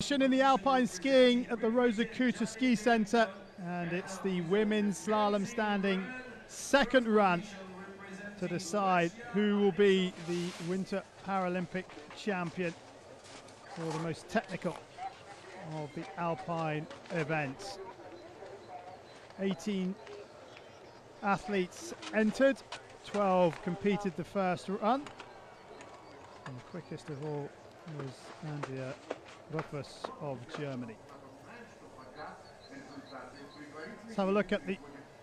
In the Alpine skiing at the ROTHFUSS Ski Centre, and it's the women's slalom standing second run to decide who will be the Winter Paralympic champion for the most technical of the Alpine events. 18 athletes entered, 12 competed the first run, and the quickest of all was Andrea ROTHFUSS of Germany. Let's have a look at the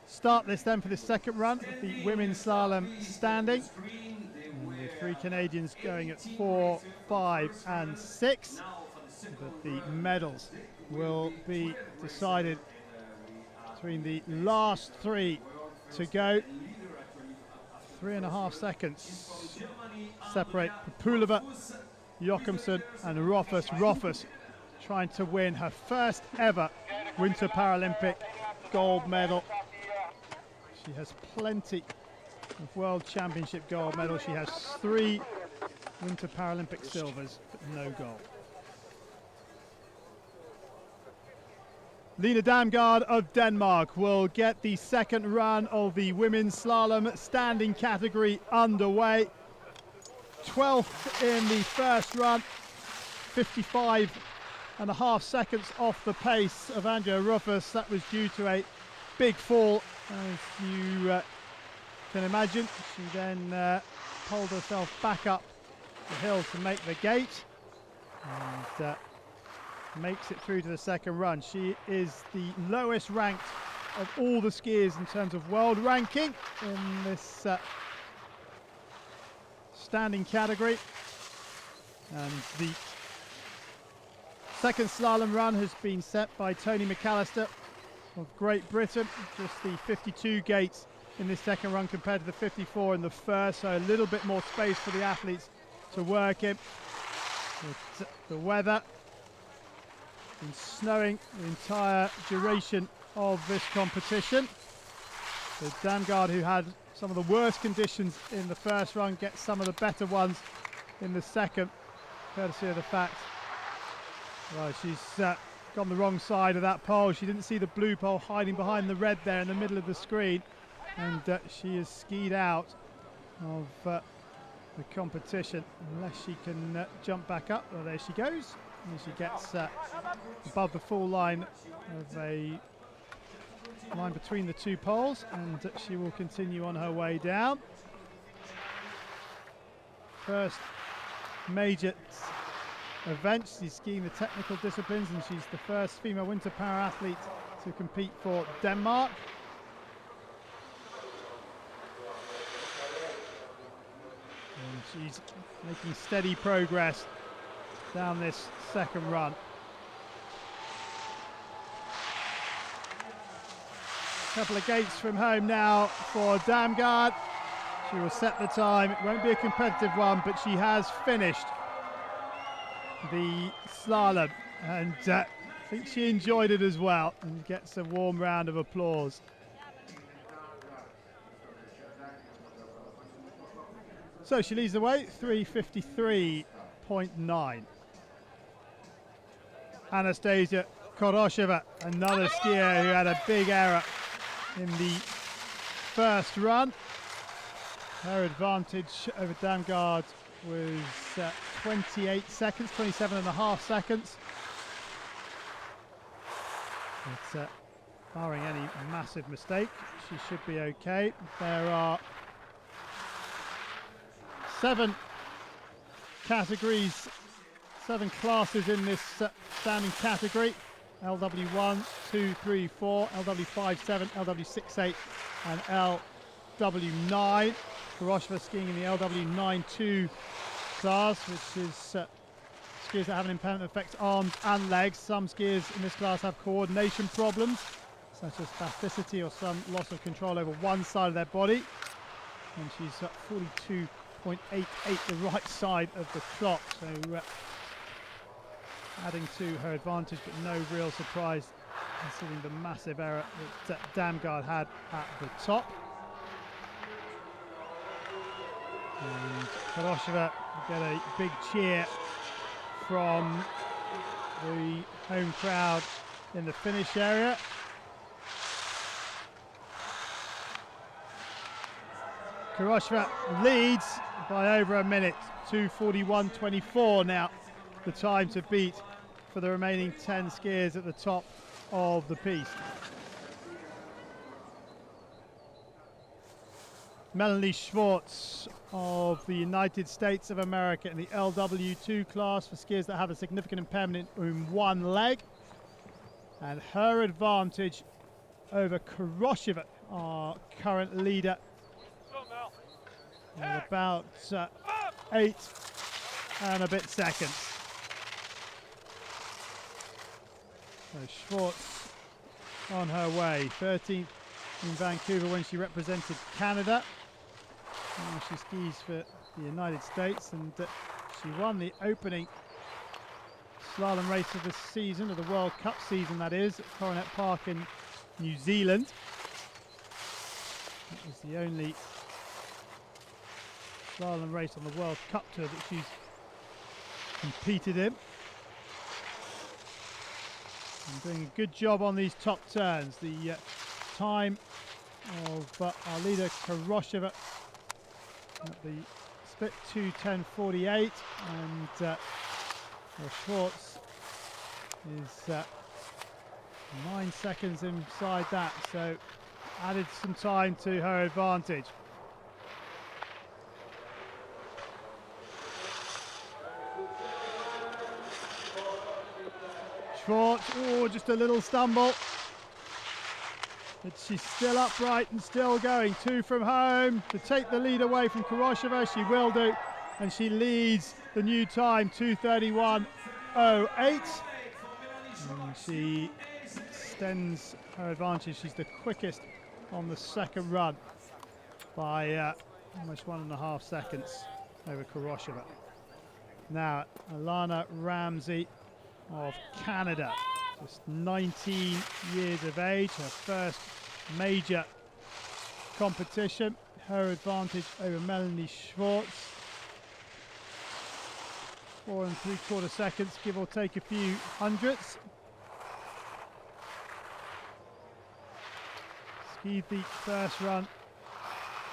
start list then for the second run of the women's slalom standing. And the three Canadians going at 4, 5 and 6. But the medals will be decided between the last three to go. 3.5 seconds separate Populova, Jochimsen and ROTHFUSS. ROTHFUSS trying to win her first ever Winter Paralympic gold medal. She has plenty of World Championship gold medals. She has 3 Winter Paralympic silvers, but no gold. Lina Damgaard of Denmark will get the second run of the women's slalom standing category underway. 12th in the first run, 55.5 seconds off the pace of Andrea ROTHFUSS. That was due to a big fall, as you can imagine. She then pulled herself back up the hill to make the gate and makes it through to the second run. She is the lowest ranked of all the skiers in terms of world ranking in this standing category, and the second slalom run has been set by Tony McAllister of Great Britain. Just the 52 gates in this second run compared to the 54 in the first, so a little bit more space for the athletes to work in. But the weather been snowing the entire duration of this competition. So Damgaard, who had some of the worst conditions in the first run, gets some of the better ones in the second, courtesy of the fact, well, she's gone the wrong side of that pole. She didn't see the blue pole hiding behind the red there in the middle of the screen, and she is skied out of the competition unless she can jump back up. Well, there she goes, and she gets above the full line of a line between the two poles, and she will continue on her way down. First major event, she's skiing the technical disciplines, and she's the first female winter para athlete to compete for Denmark. And she's making steady progress down this second run. Couple of gates from home now for Damgaard. She will set the time. It won't be a competitive one, but she has finished the slalom, and I think she enjoyed it as well, and gets a warm round of applause. So she leads the way, 3:53.9. Anastasia Korosheva, another skier who had a big error in the first run. Her advantage over Damgaard was 28 seconds, 27.5 seconds. But barring any massive mistake, she should be okay. There are 7 categories, 7 classes in this standing category. LW1, 2, 3, 4, LW57, LW68 and LW9. Korosheva skiing in the LW92 class, which is skiers that have an impairment that affects arms and legs. Some skiers in this class have coordination problems, such as spasticity or some loss of control over one side of their body. And she's at 42.88, the right side of the clock, so adding to her advantage, but no real surprise considering the massive error that Damgaard had at the top. And Korosheva get a big cheer from the home crowd in the finish area. Kurosheva leads by over a minute, 2:41.24 now, the time to beat for the remaining 10 skiers at the top of the piste. Melanie Schwartz of the United States of America in the LW2 class for skiers that have a significant impairment in one leg. And her advantage over Kurosheva, our current leader, at about 8 and a bit seconds. So Schwartz on her way, 13th in Vancouver when she represented Canada. Now she skis for the United States, and she won the opening slalom race of the season, of the World Cup season that is, at Coronet Park in New Zealand. That was the only slalom race on the World Cup tour that she's competed in. And doing a good job on these top turns. The time of our leader Kurosheva at the split 2:10.48, and Schwartz is 9 seconds inside that, so added some time to her advantage. Schwartz, oh, just a little stumble. But she's still upright and still going. 2 from home to take the lead away from Kurosheva. She will do, and she leads the new time, 2:31.08. And she extends her advantage. She's the quickest on the second run by almost 1.5 seconds over Kurosheva. Now, Alana Ramsey of Canada, just 19 years of age, her first major competition. Her advantage over Melanie Schwartz, 4 3/4 seconds, give or take a few hundredths. Skied the first run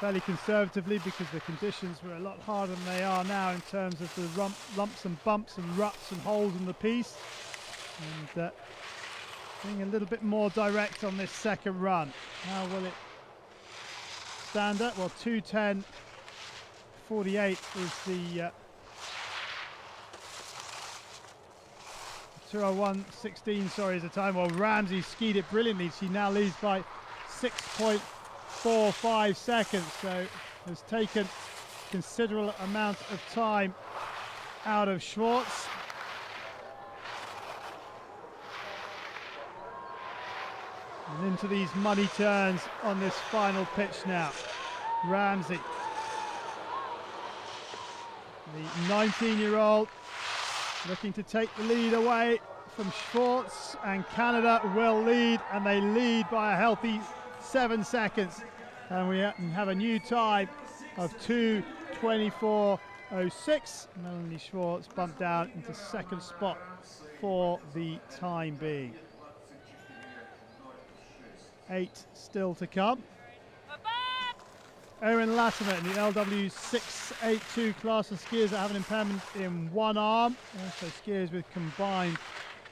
fairly conservatively because the conditions were a lot harder than they are now in terms of the lumps and bumps and ruts and holes in the piste, and being a little bit more direct on this second run. How will it stand up? Well, 2:10.48 is the 2:01.16, sorry, is the time. Well, Ramsey skied it brilliantly. She now leads by 6.45 seconds, so has taken considerable amount of time out of Schwartz. And into these muddy turns on this final pitch now. Ramsey, the 19-year-old, looking to take the lead away from Schwartz, and Canada will lead, and they lead by a healthy 7 seconds. And we have a new time of 2:24.06. Melanie Schwartz bumped down into second spot for the time being. 8 still to come. Erin Latimer in the LW682 class of skiers that have an impairment in one arm. Also skiers with combined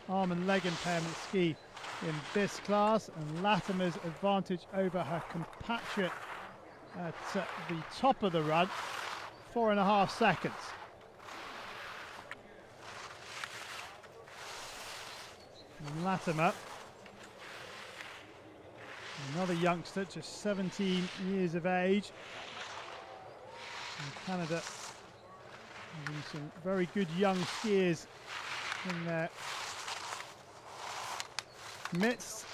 arm and leg impairment ski in this class. And Latimer's advantage over her compatriot at the top of the run, 4.5 seconds. And Latimer, another youngster, just 17 years of age. And Canada having some very good young skiers in their midst.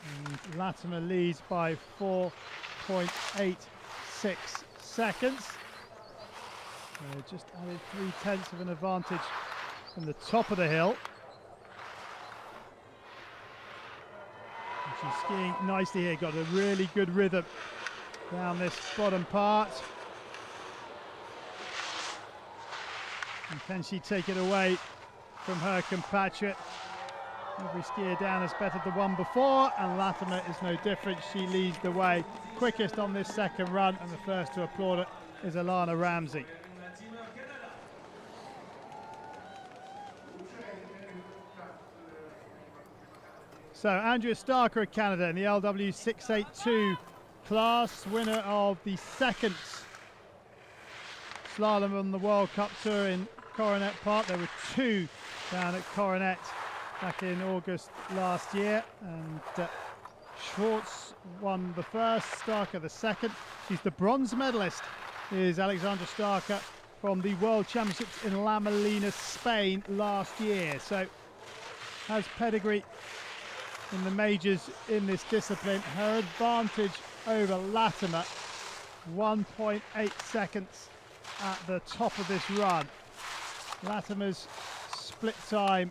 And Latimer leads by 4.86 seconds. So just added 3/10 of an advantage from the top of the hill. She's skiing nicely here, got a really good rhythm down this bottom part. And can she take it away from her compatriot. Every skier down has bettered the one before, and Latimer is no different. She leads the way, quickest on this second run, and the first to applaud it is Alana Ramsey. So Andrea Starker of Canada in the LW 682 class, winner of the second slalom on the World Cup Tour in Coronet Park. There were two down at Coronet back in August last year, and Schwartz won the first, Starker the second. She's the bronze medalist, is Alexandra Starker, from the World Championships in La Molina, Spain last year. So has pedigree in the majors in this discipline. Her advantage over Latimer, 1.8 seconds at the top of this run. Latimer's split time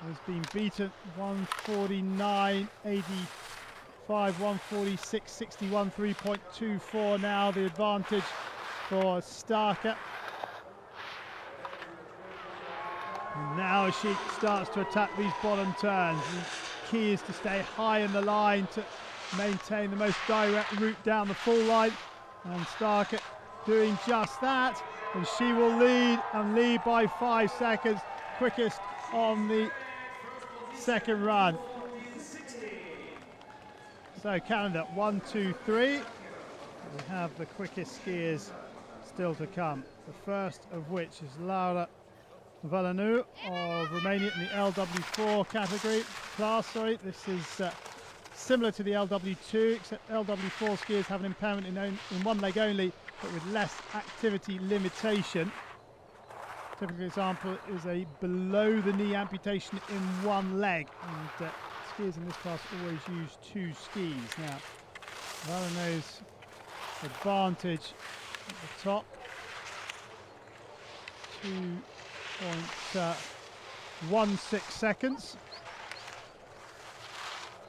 has been beaten, 149.85, 146.61, 3.24 now the advantage for Starker. And now she starts to attack these bottom turns. The key is to stay high in the line to maintain the most direct route down the full line, and Starker doing just that, and she will lead, and lead by 5 seconds, quickest on the second run. So Canada 1, 2, 3. We have the quickest skiers still to come, the first of which is Laura Valanu of Romania in the LW4 category class. This is similar to the LW2, except LW4 skiers have an impairment in one leg only, but with less activity limitation. Typical example is a below the knee amputation in one leg, and skiers in this class always use 2 skis. Now Valanu's advantage at the top, 2.16 seconds.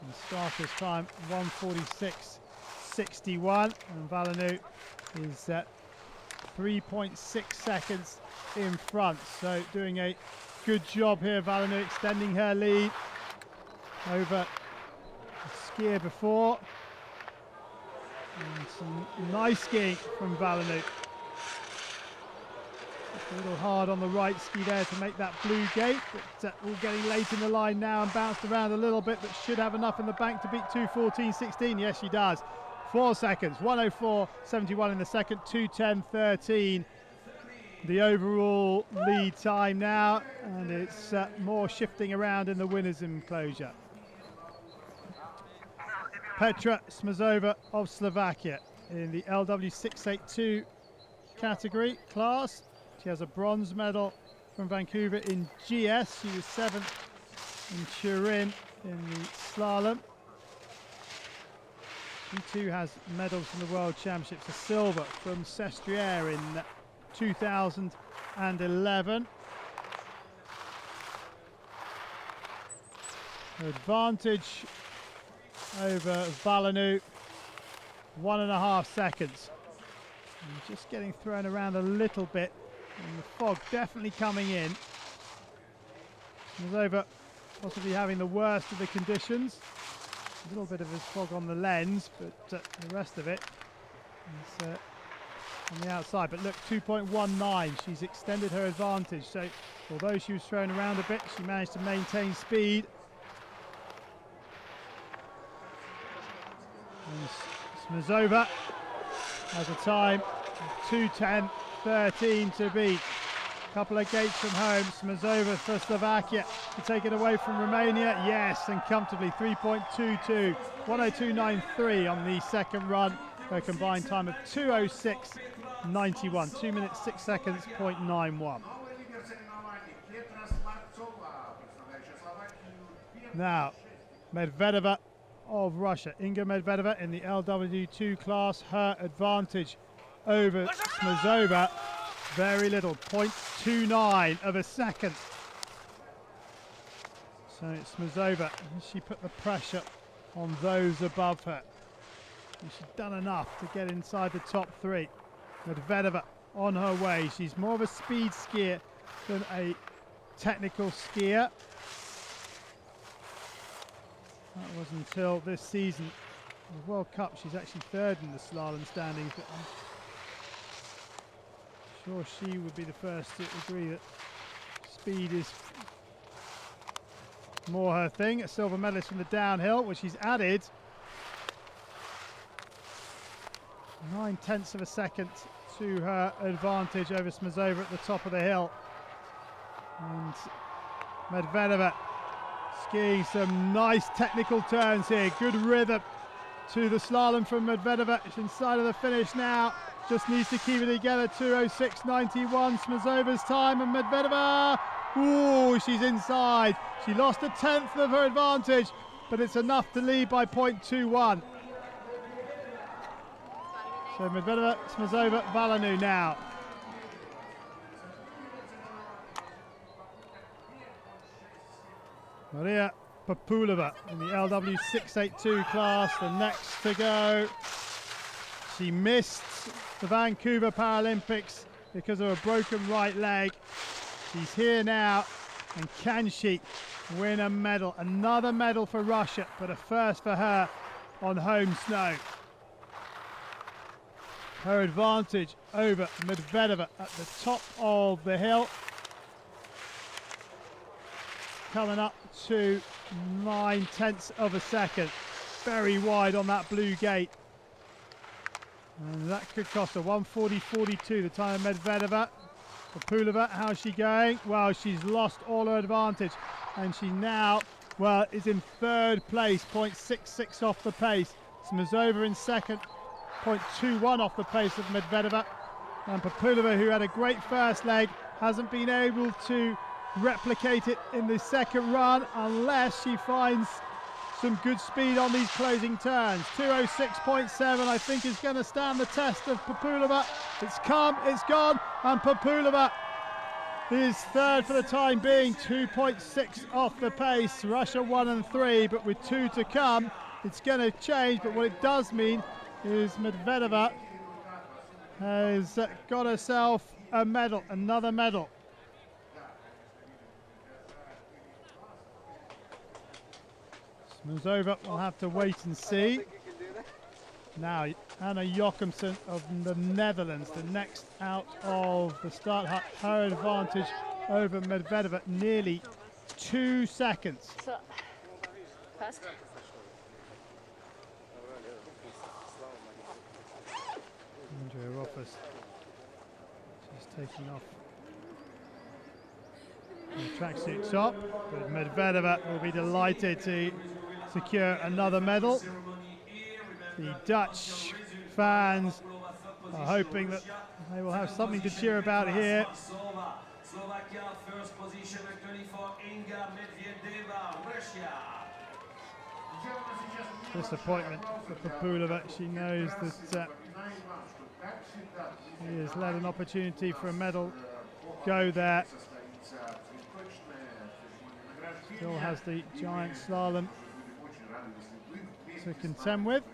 And Starker's time 146.61, and Valanu is 3.6 seconds in front. So doing a good job here, Valanu, extending her lead over the skier before. And some nice skiing from Valanu. A little hard on the right ski there to make that blue gate, but all getting late in the line now and bounced around a little bit, but should have enough in the bank to beat 2:14.16. Yes, she does. 4 seconds, 1:04.71 in the second, 2:10.13 the overall lead time now, and it's more shifting around in the winners' enclosure. Petra Smarzova of Slovakia in the LW 682 category class. She has a bronze medal from Vancouver in GS. She was 7th in Turin in the slalom. She too has medals from the World Championships, a silver from Sestriere in 2011. Her advantage over Valanu, 1.5 seconds. And just getting thrown around a little bit, and the fog definitely coming in. Smarzova possibly having the worst of the conditions. A little bit of a fog on the lens, but the rest of it is on the outside. But look, 2.19, she's extended her advantage. So although she was thrown around a bit, she managed to maintain speed. And Smarzova has a time of 2:10.13 to beat. Couple of gates from home. Smarzova for Slovakia to take it away from Romania. Yes, and comfortably 3.22. 1:02.93 on the second run. Her combined time of 2:06.91. 2 minutes 6 seconds, 0.91. Now, Medvedeva of Russia. Inga Medvedeva in the LW2 class. Her advantage over Smarzova, very little, 0.29 of a second. So it's Smarzova, she put the pressure on those above her. And she's done enough to get inside the top 3. Medvedeva on her way. She's more of a speed skier than a technical skier. That was until this season. The World Cup, she's actually third in the slalom standings, but I'm sure she would be the first to agree that speed is more her thing. A silver medalist from the downhill, which she's added 9/10 of a second to her advantage over SMARZOVA at the top of the hill. And Medvedeva skiing some nice technical turns here. Good rhythm to the slalom from Medvedeva. It's inside of the finish now. Just needs to keep it together. 2:06.91 SMARZOVA's time, and Medvedeva, ooh, she's inside. She lost 1/10 of her advantage, but it's enough to lead by 0.21. So Medvedeva, SMARZOVA, Valanu now. Maria Populova in the LW 682 class, the next to go. She missed the Vancouver Paralympics because of a broken right leg. She's here now, and can she win a medal? Another medal for Russia, but a first for her on home snow. Her advantage over Medvedeva at the top of the hill, coming up to 9/10 of a second. Very wide on that blue gate. And that could cost her 1:40.42, the time of Medvedeva. Populova, how's she going? Well, she's lost all her advantage. And she now, well, is in third place, 0.66 off the pace. SMARZOVA in second, 0.21 off the pace of Medvedeva. And Populova, who had a great first leg, hasn't been able to replicate it in the second run unless she finds some good speed on these closing turns. 2:06.7 I think is going to stand the test of Populova. It's come, it's gone, and Populova is third for the time being, 2.6 off the pace. Russia 1 and 3, but with 2 to come, it's going to change. But what it does mean is Medvedeva has got herself a medal, another medal. SMARZOVA will have to wait and see. Now Anna Jochumsen of the Netherlands, the next out of the start. Her advantage over Medvedeva, nearly 2 seconds. Andrea ROTHFUSS just taking off the tracksuit top, but Medvedeva will be delighted to secure another medal. The Dutch fans are hoping that they will have something to cheer about here. Slovakia first position with 24, Inga, MEDVEDEVA, Russia. Disappointment for Populova. She knows that he has let an opportunity for a medal go there. Still has the giant slalom to contend with.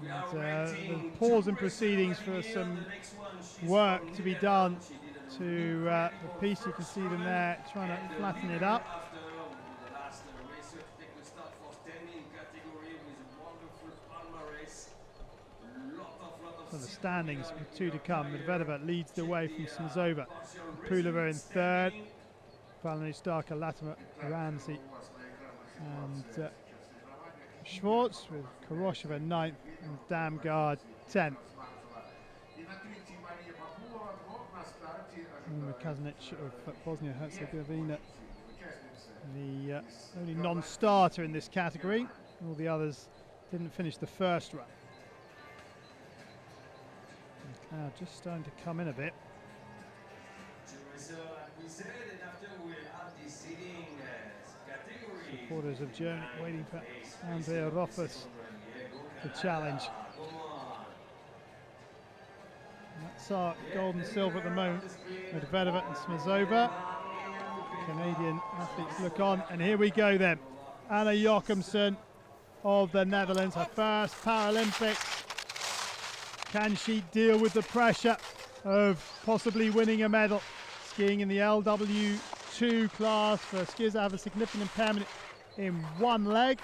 And, the pause in proceedings for some work to be done to the piece. You can see them there trying to flatten it up. So the standings with 2 to come. Medvedeva leads the way from SMARZOVA. Populova in third. Valenu, Starker, Latimer, Ramsey, and Schwartz, with Korosheva 9th and Damgard 10th. And Kazanic of Bosnia-Herzegovina, the only non-starter in this category. All the others didn't finish the first run. The cloud just starting to come in a bit. Supporters of Germany waiting for Andrea ROTHFUSS to challenge. And that's our gold and silver at the moment. Medvedeva and SMARZOVA. Canadian athletes look on, and here we go then. Anna Jochumsen of the Netherlands, her first Paralympics. Can she deal with the pressure of possibly winning a medal. Skiing in the LW2 class for skiers that have a significant impairment in one leg.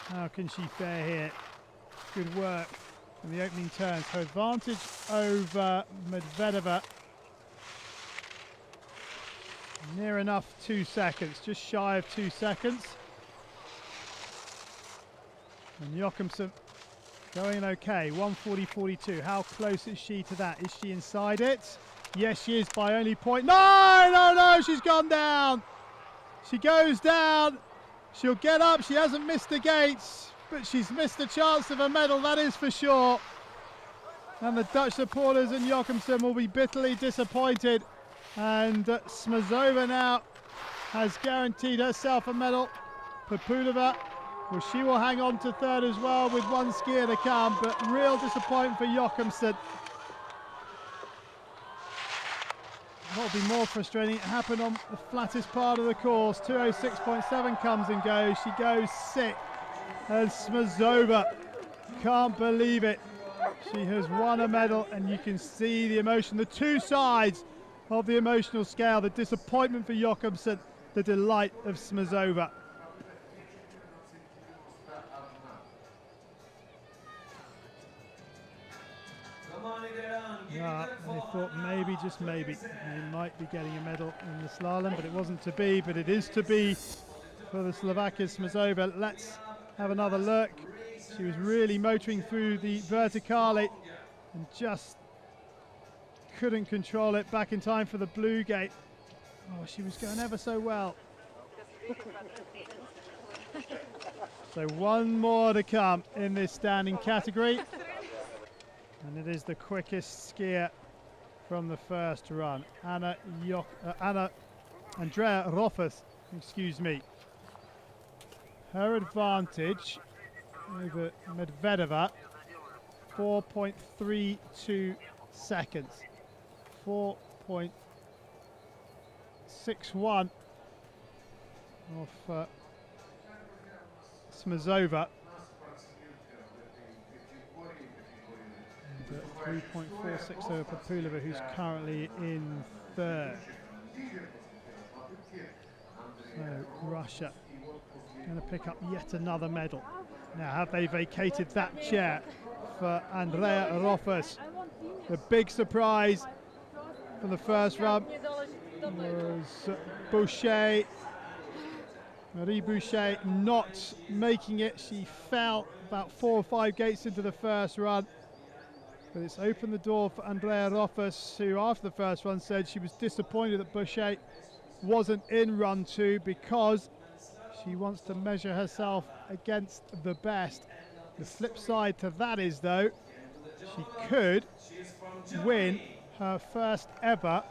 How can she fare here? Good work in the opening turns. Her advantage over MEDVEDEVA. Near enough 2 seconds, just shy of 2 seconds. And Jochumsen going okay, 1:40.42. How close is she to that? Is she inside it? Yes, she is by only point. No, she's gone down. She goes down. She'll get up. She hasn't missed the gates, but she's missed a chance of a medal, that is for sure. And the Dutch supporters and Jochumsen will be bitterly disappointed. And SMARZOVA now has guaranteed herself a medal. Papuleva, well, she will hang on to third as well with one skier to come, but real disappointment for Jochumsen. What will be more frustrating, it happened on the flattest part of the course. 206.7 comes and goes. She goes sick. And SMARZOVA can't believe it. She has won a medal, and you can see the emotion, the two sides of the emotional scale, the disappointment for Jochumsen, the delight of SMARZOVA. Yeah, they thought maybe, just maybe, they might be getting a medal in the slalom, but it wasn't to be, but it is to be for the Slovakia SMARZOVA. Let's have another look. She was really motoring through the verticale and just couldn't control it. Back in time for the blue gate. Oh, she was going ever so well. So one more to come in this standing category. And it is the quickest skier from the first run. Andrea ROTHFUSS, excuse me. Her advantage over MEDVEDEVA, 4.32 seconds. 4.61 of SMARZOVA. 3.46 over Papuleva, who's currently in third. So Russia going to pick up yet another medal. Now, have they vacated that chair for Andrea ROTHFUSS? The big surprise from the first run was Marie Boucher not making it. She fell about 4 or 5 gates into the first run. But it's opened the door for Andrea ROTHFUSS, who after the first run said she was disappointed that Boucher wasn't in run 2 because she wants to measure herself against the best. The flip side to that is, though, she could win her first ever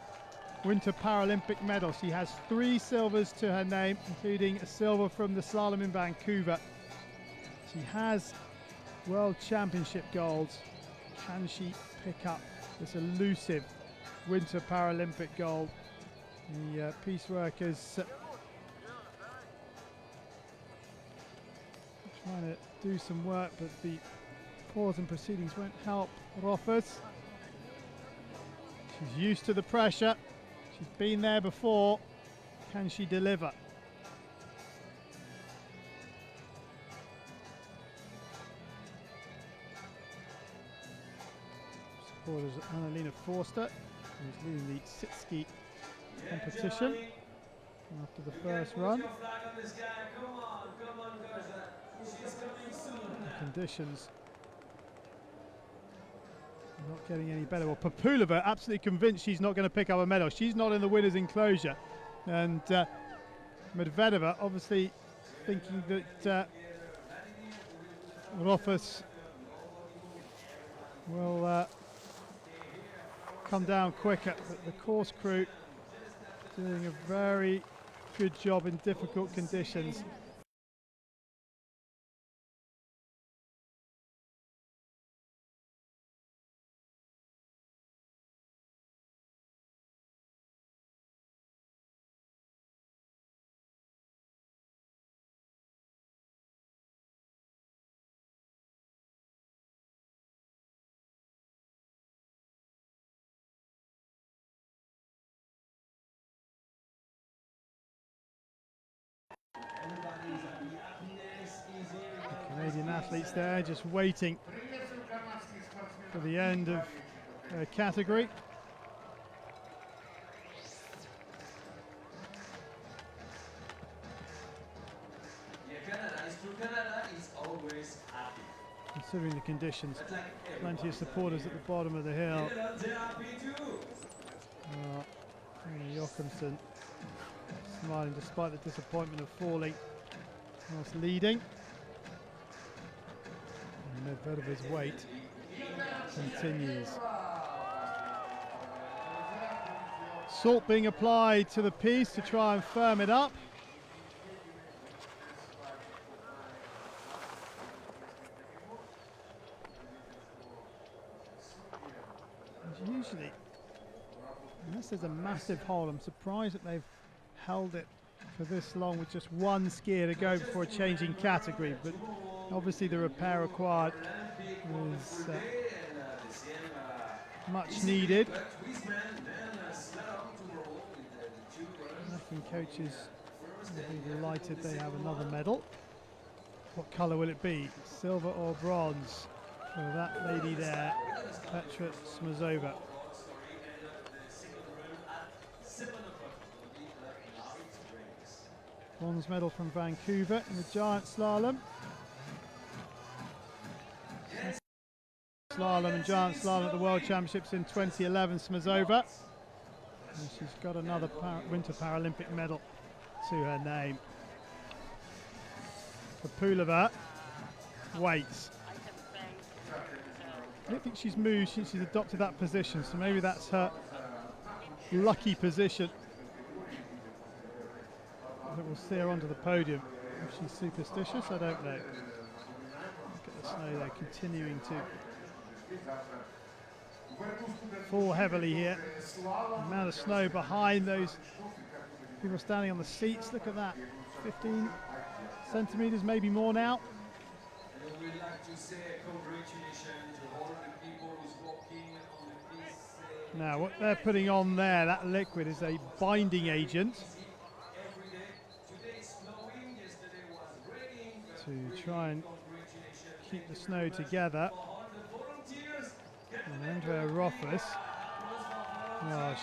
Winter Paralympic medal. She has 3 silvers to her name, including a silver from the slalom in Vancouver. She has World Championship golds. Can she pick up this elusive Winter Paralympic gold? The peace workers trying to do some work, but the pause in proceedings won't help ROTHFUSS. She's used to the pressure. She's been there before. Can she deliver? Supporters of Annalena Forster, who's leading the sit-ski competition after the first run. The conditions are not getting any better. Well, Papuleva absolutely convinced she's not going to pick up a medal. She's not in the winner's enclosure. And MEDVEDEVA obviously thinking that ROTHFUSS will come down quicker, but the course crew doing a very good job in difficult conditions. athletes there just waiting for the end of their category. Canada is always happy. Considering the conditions, plenty of supporters at the bottom of the hill. Jochumsen smiling despite the disappointment of falling whilst leading. And Medvedeva's weight continues. Salt being applied to the piece to try and firm it up. Usually, unless there's a massive hole, I'm surprised that they've held it for this long with just one skier to go before changing category, but obviously the repair required was much needed. I think coaches will be delighted they have another medal. What colour will it be? Silver or bronze? For that lady there, Petra SMARZOVA. Bronze medal from Vancouver in the giant slalom. Slalom and giant slalom at the World Championships in 2011, SMARZOVA. And she's got another Winter Paralympic medal to her name. Papulova waits. I don't think she's moved since she's adopted that position, so maybe that's her lucky position that will see her onto the podium. If she's superstitious, I don't know. Look at the snow there, continuing to fall heavily here. The amount of snow behind those people standing on the seats, look at that, 15 centimetres, maybe more now. We'd like to say congratulations to all the people who's walking on the piece. Now what they're putting on there, that liquid, is a binding agent to try and keep the snow together. And Andrea ROTHFUSS,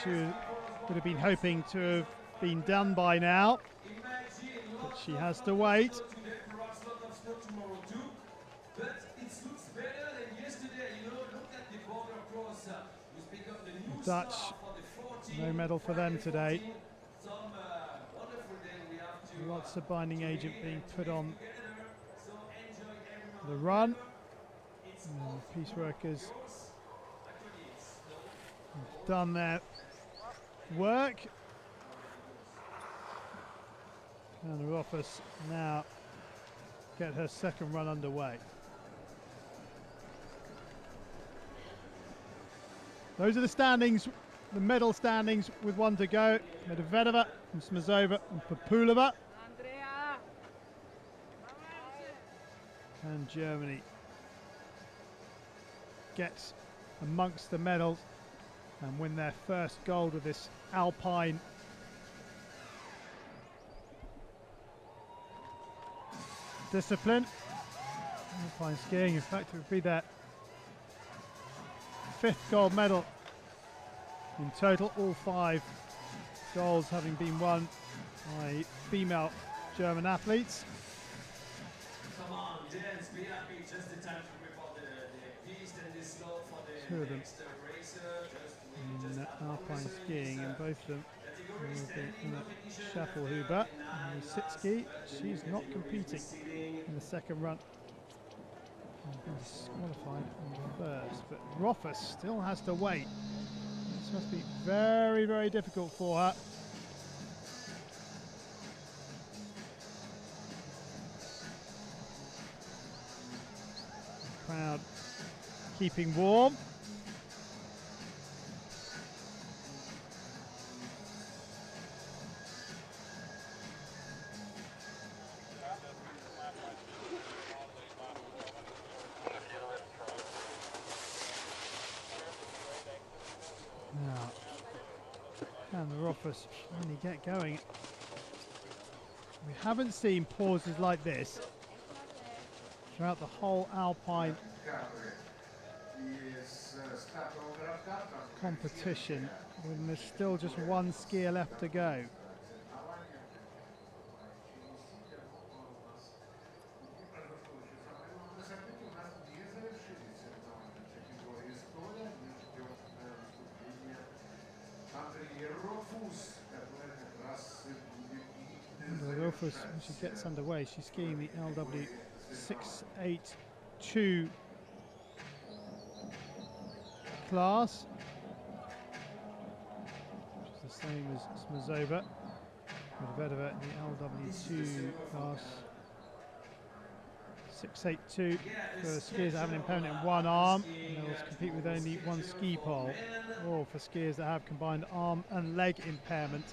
she would have been hoping to have been done by now, but she has to wait. Dutch, no medal for them today. Lots of binding agent being put on the run. And the piece workers have done their work. And ROTHFUSS now get her second run underway. Those are the standings, the medal standings with one to go. MEDVEDEVA and SMARZOVA and Papulova. Andrea. And Germany gets amongst the medals and win their first gold with this Alpine discipline. Alpine skiing, in fact, it would be their fifth gold medal in total, all 5 golds having been won by female German athletes. Come on, dance, be happy, just the time to prepare the piste and the slope for the 2 of them next racer. in Alpine skiing, and both of them will be in the Schaffelhuber. And Sitski, she's not competing in the second run. Been disqualified in first, but ROTHFUSS still has to wait. This must be very, very difficult for her. The crowd keeping warm. Now, can the ROTHFUSS really get going? We haven't seen pauses like this throughout the whole Alpine competition, when there's still just one skier left to go. ROTHFUSS, when she gets underway, she's skiing the LW 682 class, which is the same as SMARZOVA. MEDVEDEVA in the LW2 class. 682 for skiers that have an impairment in one arm. They'll compete with only one ski pole, or for skiers that have combined arm and leg impairment.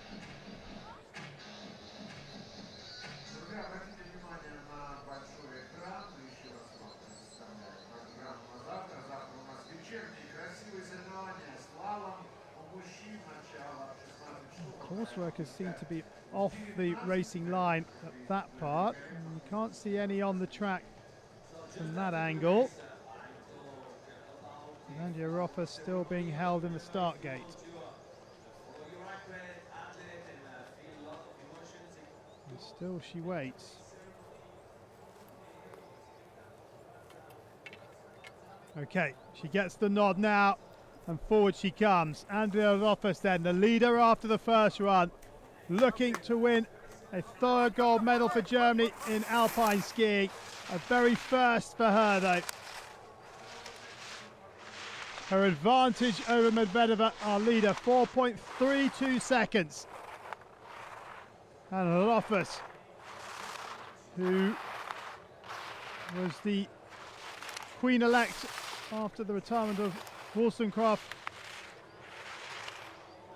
Courseworkers seem to be off the racing line at that part, and you can't see any on the track from that angle. And Andrea ROTHFUSS still being held in the start gate. And still she waits. Okay, she gets the nod now, and forward she comes. Andrea ROTHFUSS then, the leader after the first run, looking to win a third gold medal for Germany in Alpine skiing. A very first for her though. Her advantage over MEDVEDEVA, our leader, 4.32 seconds. And ROTHFUSS, who was the Queen-elect after the retirement of Wollstonecraft,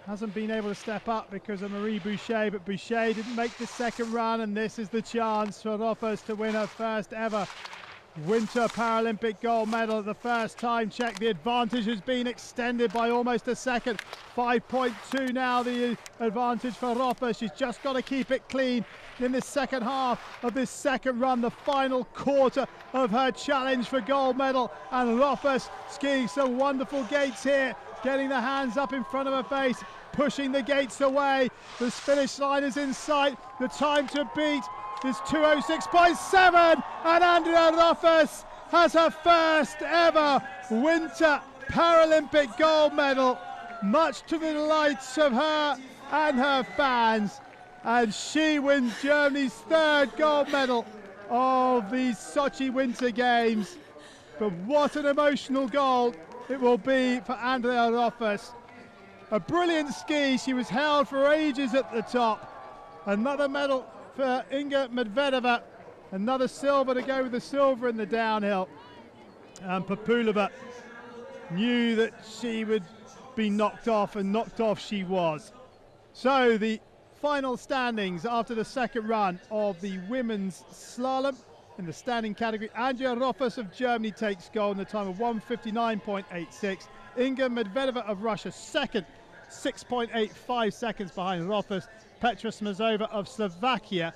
hasn't been able to step up because of Marie Boucher, but Boucher didn't make the second run, and this is the chance for ROTHFUSS to win her first ever Winter Paralympic gold medal at the first time check. The advantage has been extended by almost a second. 5.2 now the advantage for ROTHFUSS. She's just got to keep it clean in the second half of this second run, the final quarter of her challenge for gold medal. And ROTHFUSS skiing some wonderful gates here, getting the hands up in front of her face, pushing the gates away. The finish line is in sight. The time to beat is 2:06.7, and Andrea ROTHFUSS has her first ever Winter Paralympic gold medal, much to the delights of her and her fans. And she wins Germany's third gold medal of these Sochi Winter Games. But what an emotional goal it will be for Andrea ROTHFUSS. A brilliant ski, she was held for ages at the top. Another medal for Inga MEDVEDEVA, another silver to go with the silver in the downhill. And Papulova knew that she would be knocked off, and knocked off she was. So the final standings after the second run of the women's slalom in the standing category: Andrea ROTHFUSS of Germany takes gold in a time of 1:59.86. Inga MEDVEDEVA of Russia second, 6.85 seconds behind ROTHFUSS. Petra SMARZOVA of Slovakia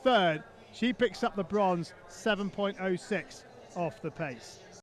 third. She picks up the bronze, 7.06 off the pace.